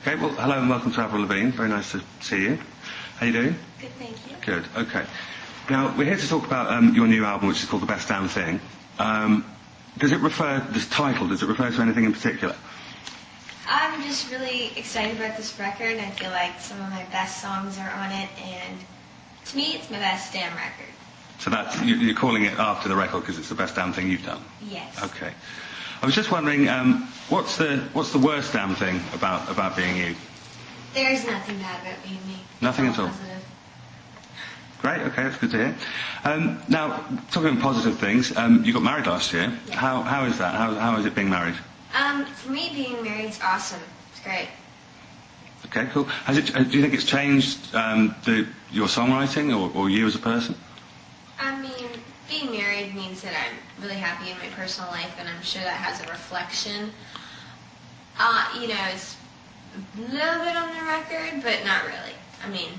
Okay, well, hello and welcome to Avril, Lavigne. Very nice to see you. How you doing? Good, thank you. Good, okay. Now, we're here to talk about your new album, which is called The Best Damn Thing. Does it refer, this title, does it refer to anything in particular? I'm just really excited about this record. I feel like some of my best songs are on it, and to me, it's my best damn record. So that's, you're calling it after the record because it's the best damn thing you've done? Yes. Okay. I was just wondering, what's the worst damn thing about being you? There's nothing bad about being me. Nothing it's at all? Positive. Great, okay, that's good to hear. Now, talking about positive things, you got married last year. Yeah. How is that? How is it being married? For me, being married's awesome. It's great. Okay, cool. Do you think it's changed your songwriting or you as a person? I mean, being married means that I'm really happy in my personal life, and I'm sure that has a reflection. It's a little bit on the record, but not really. I mean,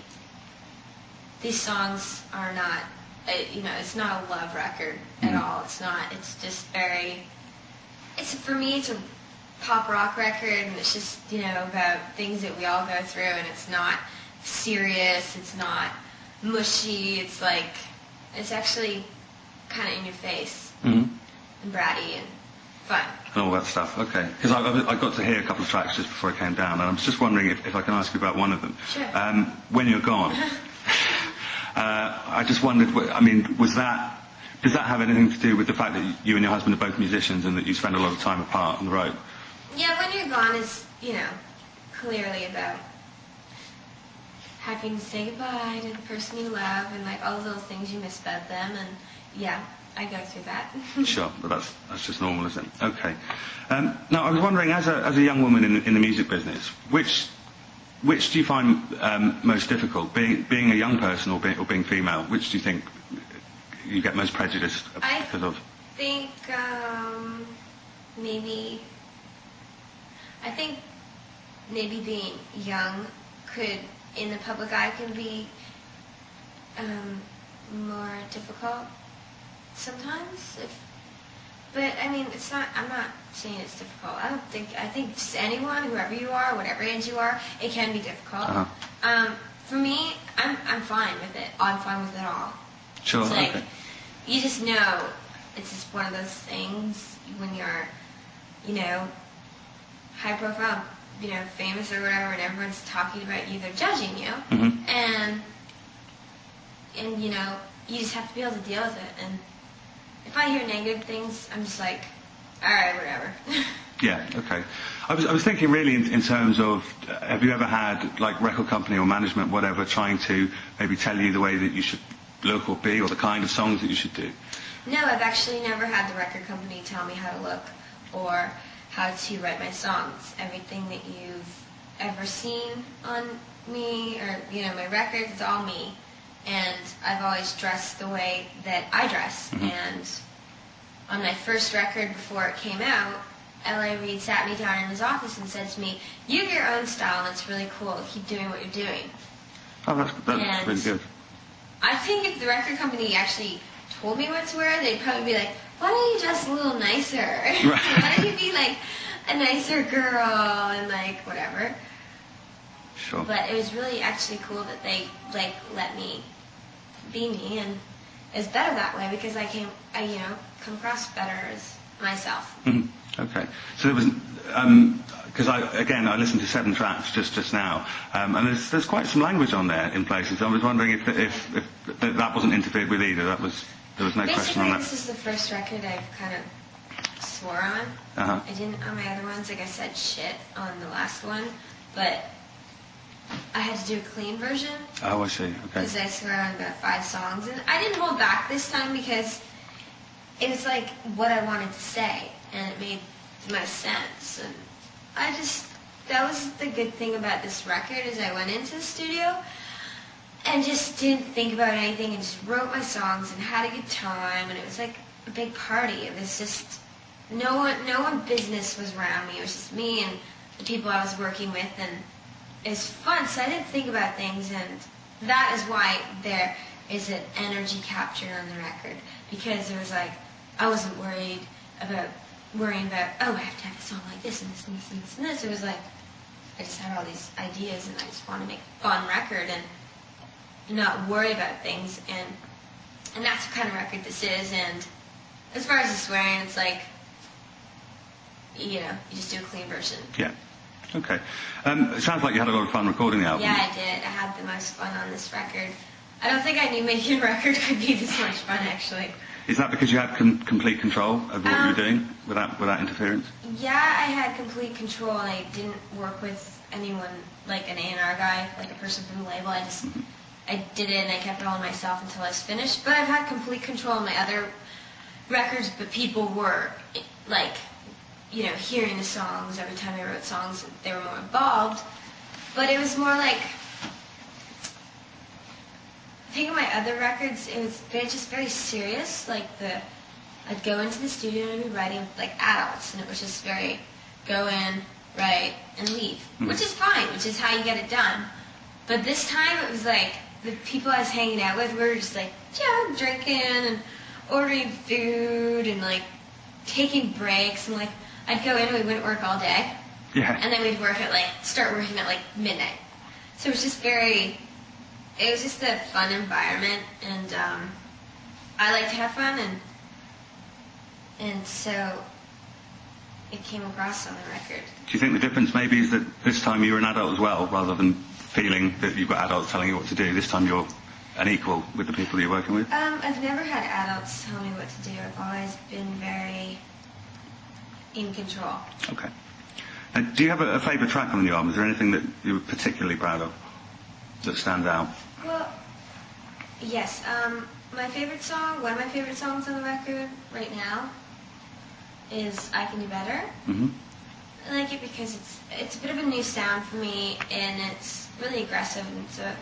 these songs are not, it's not a love record at all. It's not. It's just for me, it's a pop rock record, and it's just, about things that we all go through, and it's not serious, it's not mushy, it's actually kind of in your face, and bratty, and fun. And all that stuff, okay. Because I got to hear a couple of tracks just before I came down, and I was just wondering if I can ask you about one of them. Sure. When You're Gone. I just wondered, does that have anything to do with the fact that you and your husband are both musicians and that you spend a lot of time apart on the road? Yeah, When You're Gone is, clearly about having to say goodbye to the person you love and all the little things you miss about them, and yeah, I go through that. Sure, but that's just normal, isn't it? Okay. Now, I was wondering, as a young woman in the music business, which do you find most difficult, being a young person or being female? Which do you think you get most prejudiced because of? I think maybe being young in the public eye can be more difficult sometimes. But I mean, it's not. I'm not saying it's difficult. I think just anyone, whoever you are, whatever age you are, it can be difficult. Uh-huh. For me, I'm fine with it. I'm fine with it all. Sure. It's okay. You just know. It's just one of those things when you're, high profile, famous or whatever, and everyone's talking about you. They're judging you, and you just have to be able to deal with it. And if I hear negative things, I'm just like, all right, whatever. Yeah, okay. I was thinking really in terms of, have you ever had record company or management, whatever, trying to maybe tell you the way that you should look or be, or the kind of songs that you should do? No, I've actually never had the record company tell me how to look or how to write my songs. Everything that you've ever seen on me or, my records, it's all me. And I've always dressed the way that I dress. And on my first record before it came out, L.A. Reid sat me down in his office and said to me, "You have your own style, and it's really cool. Keep doing what you're doing." Oh, that's really good. I think if the record company actually told me what to wear, they'd probably be like, "Why don't you dress a little nicer? Right. Why don't you be a nicer girl and whatever?" Sure. But it was really actually cool that they let me be me, and it's better that way because I come across better as myself. Okay. So there was, because I listened to 7 tracks just now, and there's quite some language on there in places. I was wondering if that wasn't interfered with either. There was no question on that. This is the first record I've kind of swore on. Uh-huh. I didn't on my other ones. I said shit on the last one, but I had to do a clean version. Oh, I see. Okay. Because I swear on about 5 songs, and I didn't hold back this time because it was what I wanted to say, and it made the most sense. And that was the good thing about this record is I went into the studio and just didn't think about anything and just wrote my songs and had a good time, and it was a big party. It was just no one business was around me. It was just me and the people I was working with, and it was fun. So I didn't think about things, and that is why there is an energy capture on the record, because it was I wasn't worrying about, oh, I have to have a song like this and this and this and this and this. It was I just had all these ideas, and I just want to make a fun record and not worry about things, and that's the kind of record this is. And as far as the swearing, it's like, you just do a clean version. Yeah. Okay. It sounds like you had a lot of fun recording the album. Yeah, I did. I had the most fun on this record. I don't think I knew making a record could be this much fun, actually. Is that because you had complete control of what you were doing without interference? Yeah, I had complete control, and I didn't work with anyone like an A&R guy, like a person from the label. I did it, and I kept it all to myself until I was finished. But I've had complete control of my other records, but people were, like, hearing the songs every time I wrote songs, they were more involved. But it was more like, I think of my other records, it was just very serious. Like I'd go into the studio and I'd be writing with like adults, and it was just very go in, write, and leave, which is fine, which is how you get it done. But this time it was like the people I was hanging out with were just like, drinking and ordering food and like taking breaks, and like I'd go in and we wouldn't work all day, and then we'd start working at like midnight. So it was just it was just a fun environment, and I like to have fun, and so it came across on the record. Do you think the difference maybe is that this time you're an adult as well, rather than feeling that you've got adults telling you what to do? This time you're an equal with the people that you're working with? I've never had adults tell me what to do. I've always been very in control. Okay. And do you have a favourite track on the new album? Is there anything that you were particularly proud of that stands out? Well, yes. My favorite song, one of my favorite songs on the record right now, is "I Can Do Better." Mm-hmm. I like it because it's a bit of a new sound for me, and it's really aggressive, and it's a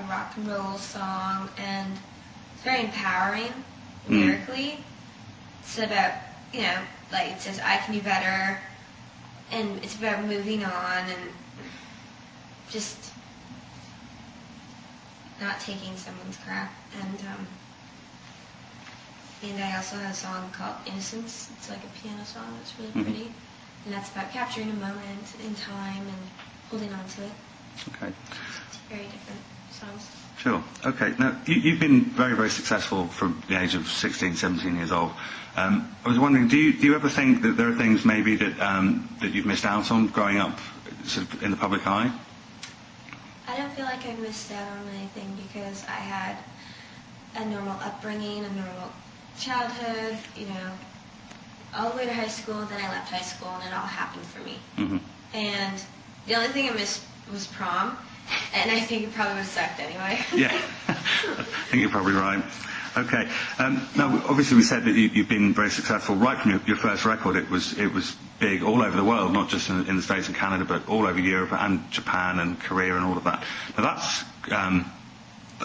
rock and roll song, and it's very empowering lyrically. It's about, like it says, "I can do better," and it's about moving on and just not taking someone's crap. And I also have a song called "Innocence." It's like a piano song that's really pretty, and that's about capturing a moment in time and holding on to it. Okay. It's very different songs. Sure. Okay. Now, you've been very, very successful from the age of 16, 17 years old. I was wondering, do you ever think that there are things maybe that that you've missed out on growing up sort of in the public eye? I don't feel like I've missed out on anything because I had a normal upbringing, a normal childhood, all the way to high school. Then I left high school, and it all happened for me. Mm-hmm. And the only thing I missed was prom, and I think it probably would have sucked anyway. Yeah, I think you're probably right. Okay. Now, obviously, we said that you've been very successful right from your first record. It was big all over the world, not just in the States and Canada, but all over Europe and Japan and Korea and all of that. Now,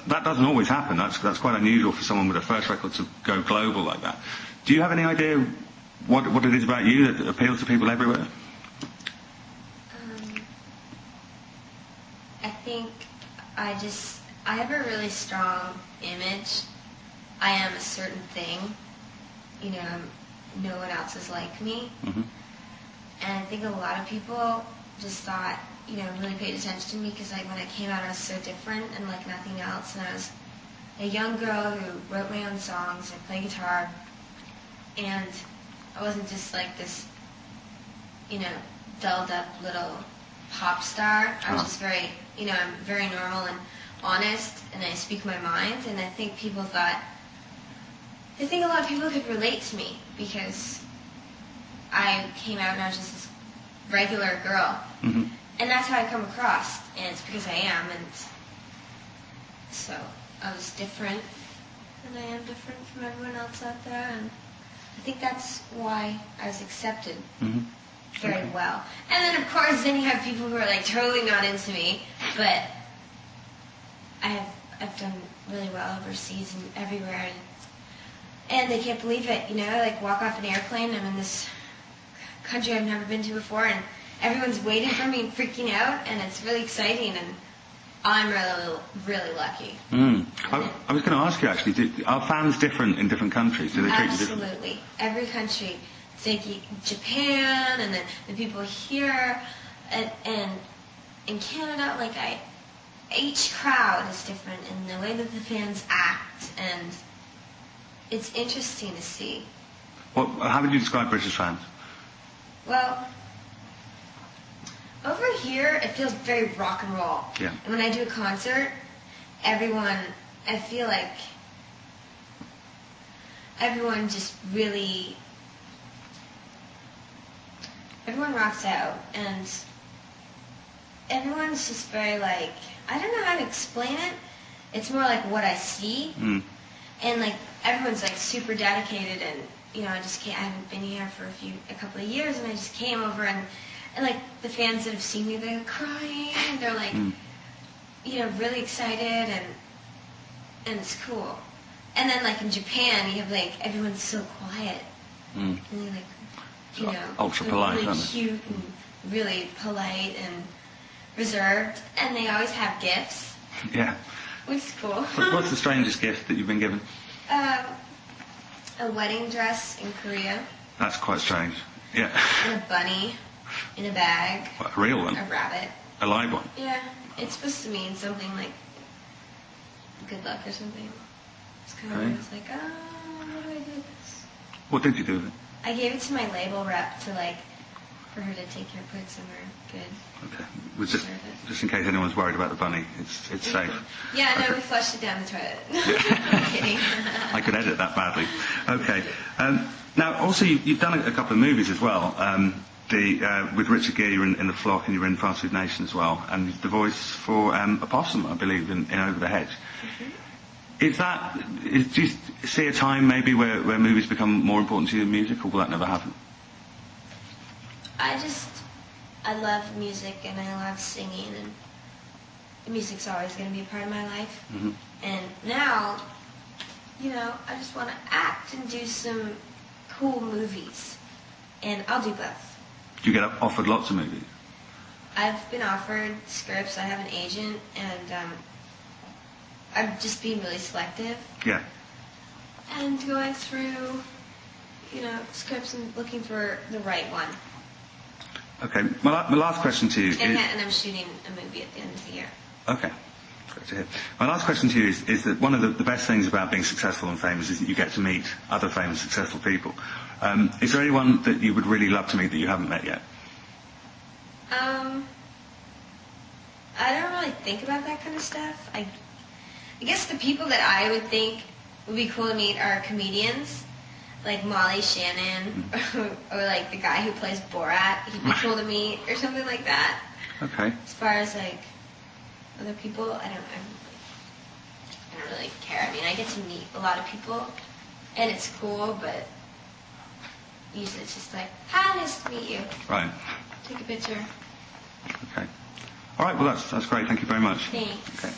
that doesn't always happen. That's quite unusual for someone with a first record to go global like that. Do you have any idea what it is about you that appeals to people everywhere? I think I have a really strong image. I am a certain thing. No one else is like me. Mm-hmm. And I think a lot of people just thought, really paid attention to me because when I came out, I was so different and like nothing else. And I was a young girl who wrote my own songs and played guitar. And I wasn't just like this, dulled up little pop star. I was just very, I'm very normal and honest, and I speak my mind. And I think a lot of people could relate to me because I came out and I was just this regular girl. Mm-hmm. And that's how I come across, and it's because I am, and so I was different, and I am different from everyone else out there, and I think that's why I was accepted very well. And then, of course, then you have people who are like totally not into me, but I've done really well overseas and everywhere, and they can't believe it, like walk off an airplane, I'm in this country I've never been to before, and everyone's waiting for me and freaking out, and it's really exciting, and I'm really, really lucky. I was going to ask you, actually, are fans different in different countries? Do they treat you differently? Absolutely. Every country. It's like Japan, and then the people here, and in Canada, like each crowd is different in the way that the fans act, and it's interesting to see. Well, how would you describe British fans? Well, over here it feels very rock and roll. Yeah. And when I do a concert, everyone, I feel like everyone just really, everyone rocks out, and everyone's just very like, I don't know how to explain it. It's more like what I see. And like everyone's like super dedicated, and you know, I haven't been here for a couple of years, and I just came over, and like the fans that have seen me, they're crying, and they're like, you know, really excited, and it's cool. And then like in Japan, you have like everyone's so quiet, and they're like, you know, ultra polite, really aren't they? cute and really polite and reserved, and they always have gifts. Yeah. Which is cool. What's the strangest gift that you've been given? A wedding dress in Korea. That's quite strange. Yeah. And a bunny in a bag. What, a real one? A rabbit. A live one? Yeah. It's supposed to mean something like good luck or something. It's kind of Okay. I was like, what do I do with this? What did you do with it? I gave it to my label rep to like, for her to take care of, put it somewhere good. Okay. It was just in case anyone's worried about the bunny, it's safe. Yeah, no, we flushed it down the toilet. I'm kidding. I could edit that badly. Okay. Now, also, you've done a couple of movies as well. With Richard Gere, you're in The Flock, and you're in Fast Food Nation as well, and the voice for Opossum, I believe, in Over the Hedge. Do you see a time maybe where movies become more important to you than music, or will that never happen? I love music, and I love singing, and music's always going to be a part of my life. And now, you know, I just want to act and do some cool movies, and I'll do both. Do you get offered lots of movies? I've been offered scripts. I have an agent, and I'm just being really selective. Yeah. And going through, you know, scripts and looking for the right one. Okay. My last question to you is... And I'm shooting a movie at the end of the year. Okay. Great to hear. My last question to you is that one of the best things about being successful and famous is that you get to meet other famous, successful people. Is there anyone that you would really love to meet that you haven't met yet? I don't really think about that kind of stuff. I guess the people that I would think would be cool to meet are comedians, like Molly Shannon, or like the guy who plays Borat. He'd be cool to meet, or something like that. Okay. As far as like other people, I don't really care. I mean, I get to meet a lot of people, and it's cool, but usually it's just like, hi, nice to meet you. Right. Take a picture. Okay. All right. Well, that's great. Thank you very much. Thanks. Okay.